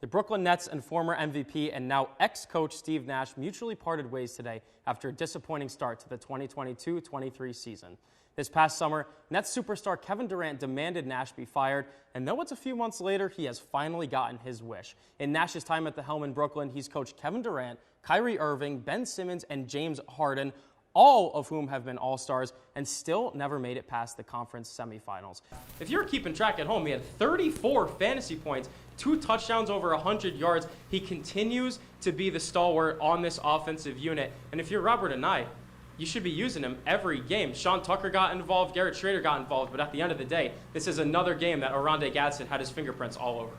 The Brooklyn Nets and former MVP and now ex-coach Steve Nash mutually parted ways today after a disappointing start to the 2022-23 season. This past summer, Nets superstar Kevin Durant demanded Nash be fired, and though it's a few months later, he has finally gotten his wish. In Nash's time at the helm in Brooklyn, he's coached Kevin Durant, Kyrie Irving, Ben Simmons, and James Harden, all of whom have been all-stars and still never made it past the conference semifinals. If you're keeping track at home, he had 34 fantasy points, 2 touchdowns over 100 yards. He continues to be the stalwart on this offensive unit. And if you're Robert and I, you should be using him every game. Sean Tucker got involved, Garrett Schrader got involved, but at the end of the day, this is another game that Oronde Gadsden had his fingerprints all over.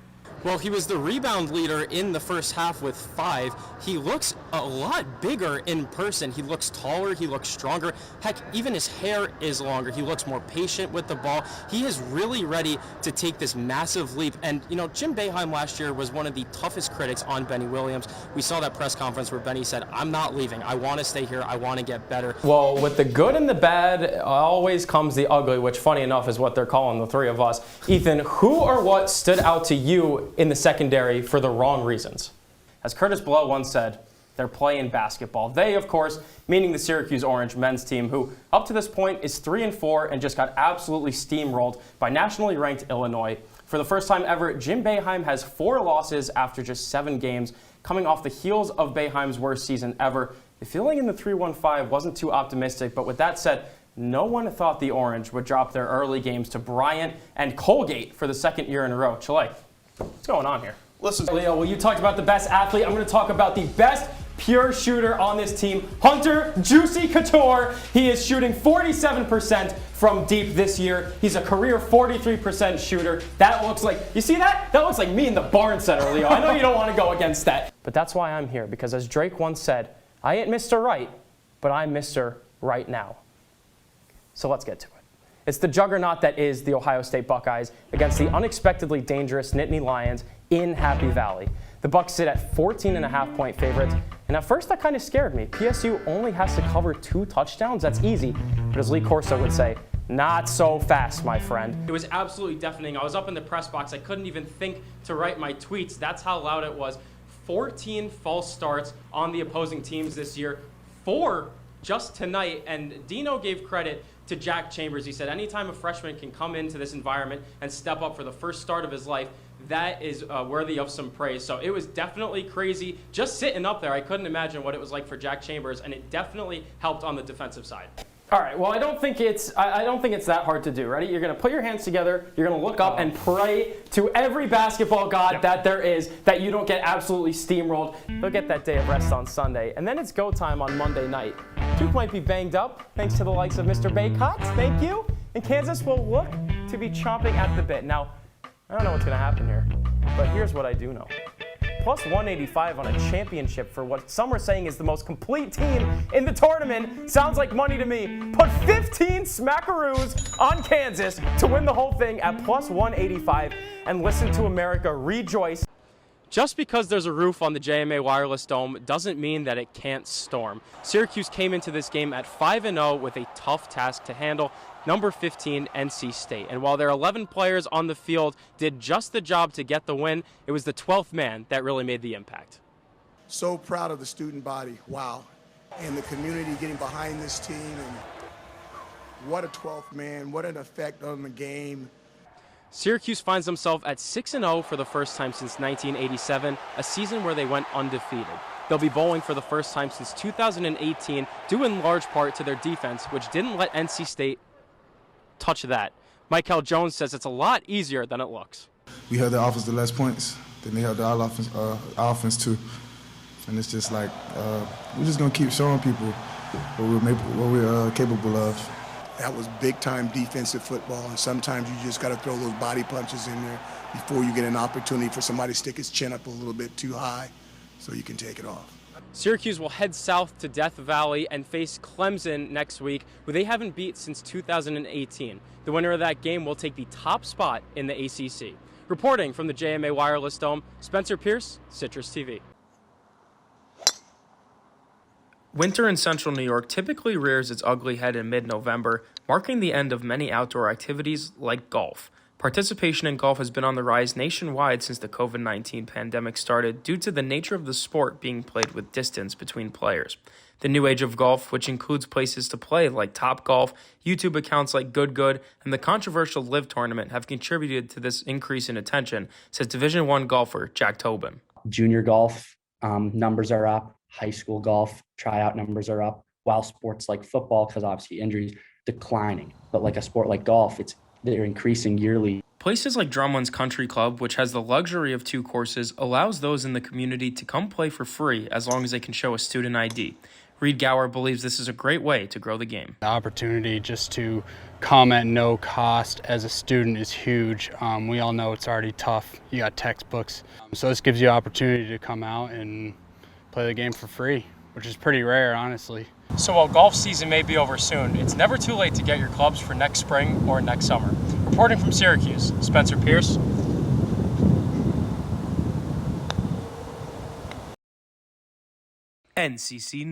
Well, he was the rebound leader in the first half with 5. He looks a lot bigger in person. He looks taller. He looks stronger. Heck, even his hair is longer. He looks more patient with the ball. He is really ready to take this massive leap. And, you know, Jim Boeheim last year was one of the toughest critics on Benny Williams. We saw that press conference where Benny said, "I'm not leaving. I want to stay here. I want to get better." Well, with the good and the bad, always comes the ugly, which, funny enough, is what they're calling the three of us. Ethan, who or what stood out to you in the secondary for the wrong reasons? As Curtis Blow once said, they're playing basketball. They, of course, meaning the Syracuse Orange men's team, who up to this point is 3-4 and just got absolutely steamrolled by nationally ranked Illinois. For the first time ever, Jim Boeheim has 4 losses after just 7 games, coming off the heels of Boeheim's worst season ever. The feeling in the 3-1-5 wasn't too optimistic, but with that said, no one thought the Orange would drop their early games to Bryant and Colgate for the second year in a row. Chile, what's going on here? Listen, Leo, well, you talked about the best athlete. I'm going to talk about the best pure shooter on this team, Hunter Juicy Couture. He is shooting 47% from deep this year. He's a career 43% shooter. That looks like, you see that? That looks like me in the Barn Center, Leo. I know you don't want to go against that. But that's why I'm here, because as Drake once said, I ain't Mr. Right, but I'm Mr. Right Now. So let's get to it. It's the juggernaut that is the Ohio State Buckeyes against the unexpectedly dangerous Nittany Lions in Happy Valley. The Bucs sit at 14.5-point favorites, and at first that kind of scared me. PSU only has to cover 2 touchdowns. That's easy, but as Lee Corso would say, not so fast, my friend. It was absolutely deafening. I was up in the press box. I couldn't even think to write my tweets. That's how loud it was. 14 false starts on the opposing teams this year. 4 just tonight, and Dino gave credit to Jack Chambers. He said anytime a freshman can come into this environment and step up for the first start of his life, that is worthy of some praise. So it was definitely crazy just sitting up there. I couldn't imagine what it was like for Jack Chambers, and it definitely helped on the defensive side. All right, well, I don't think it's that hard to do. Ready? You're going to put your hands together, you're going to look up and pray to every basketball god that there is that you don't get absolutely steamrolled. They'll get that day of rest on Sunday, and then it's go time on Monday night. Duke might be banged up, thanks to the likes of Mr. Baycott, thank you, and Kansas will look to be chomping at the bit. Now, I don't know what's going to happen here, but here's what I do know. Plus 185 on a championship for what some are saying is the most complete team in the tournament sounds like money to me. Put 15 smackaroos on Kansas to win the whole thing at plus 185 and listen to America rejoice. Just because there's a roof on the JMA Wireless Dome doesn't mean that it can't storm. Syracuse came into this game at 5-0 with a tough task to handle, number 15 NC State. And while their 11 players on the field did just the job to get the win, it was the 12th man that really made the impact. so proud of the student body. Wow. And the community getting behind this team. And what a 12th man. What an effect on the game. Syracuse finds themselves at 6-0 for the first time since 1987, a season where they went undefeated. They'll be bowling for the first time since 2018, due in large part to their defense, which didn't let NC State touch that. Michael Jones says it's a lot easier than it looks. We held the offense to less points than they held our offense to. And it's just like, we're just going to keep showing people what we're capable of. That was big-time defensive football, and sometimes you just got to throw those body punches in there before you get an opportunity for somebody to stick his chin up a little bit too high so you can take it off. Syracuse will head south to Death Valley and face Clemson next week, who they haven't beat since 2018. The winner of that game will take the top spot in the ACC. Reporting from the JMA Wireless Dome, Spencer Pierce, Citrus TV. Winter in central New York typically rears its ugly head in mid-November, marking the end of many outdoor activities like golf. Participation in golf has been on the rise nationwide since the COVID-19 pandemic started due to the nature of the sport being played with distance between players. The new age of golf, which includes places to play like Topgolf, YouTube accounts like Good, and the controversial Live tournament have contributed to this increase in attention, says Division I golfer Jack Tobin. Junior golf numbers are up, high school golf tryout numbers are up, while sports like football, because obviously injuries, declining. But like a sport like golf, they're increasing yearly. Places like Drumlin's Country Club, which has the luxury of 2 courses, allows those in the community to come play for free as long as they can show a student ID. Reed Gower believes this is a great way to grow the game. The opportunity just to come at no cost as a student is huge. We all know it's already tough. You got textbooks. So this gives you an opportunity to come out and play the game for free, which is pretty rare, honestly. So while golf season may be over soon, it's never too late to get your clubs for next spring or next summer. Reporting from Syracuse, Spencer Pierce. NCC News.